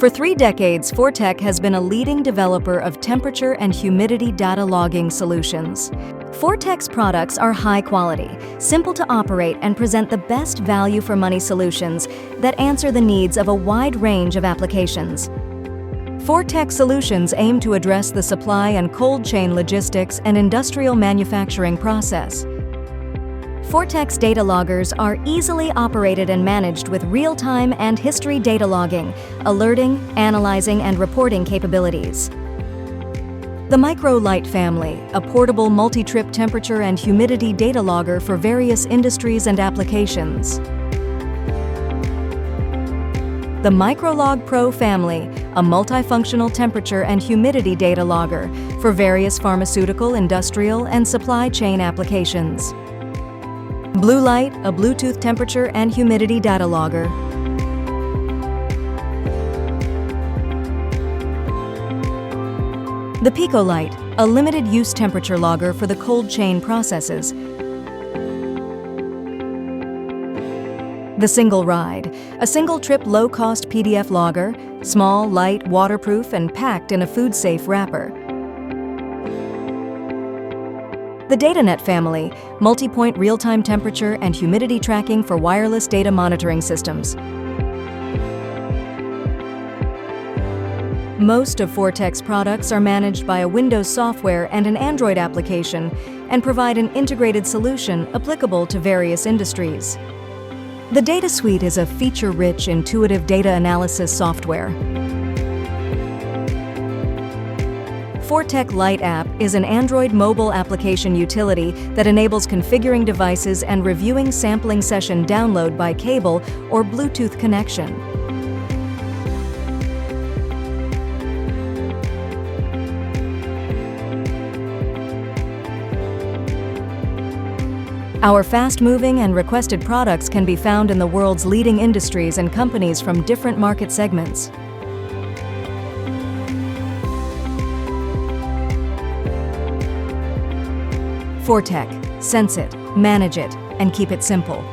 For 3 decades, Fourtec has been a leading developer of temperature and humidity data logging solutions. Fourtec's products are high quality, simple to operate, and present the best value for money solutions that answer the needs of a wide range of applications. Fourtec solutions aim to address the supply and cold chain logistics and industrial manufacturing process. Fourtec's data loggers are easily operated and managed with real-time and history data logging, alerting, analyzing, and reporting capabilities. The FourtecLite family, a portable multi-trip temperature and humidity data logger for various industries and applications. The MicroLog Pro family, a multifunctional temperature and humidity data logger for various pharmaceutical, industrial, and supply chain applications. BlueLite, a Bluetooth temperature and humidity data logger. The PicoLite, a limited-use temperature logger for the cold chain processes. The SingleRide, a single-trip low-cost PDF logger, small, light, waterproof, and packed in a food-safe wrapper. The DataNet family, multi-point real-time temperature and humidity tracking for wireless data monitoring systems. Most of Fourtec's products are managed by a Windows software and an Android application and provide an integrated solution applicable to various industries. The DataSuite is a feature-rich, intuitive data analysis software. FourtecLite app is an Android mobile application utility that enables configuring devices and reviewing sampling session download by cable or Bluetooth connection. Our fast-moving and requested products can be found in the world's leading industries and companies from different market segments. Fourtec, sense it, manage it, and keep it simple.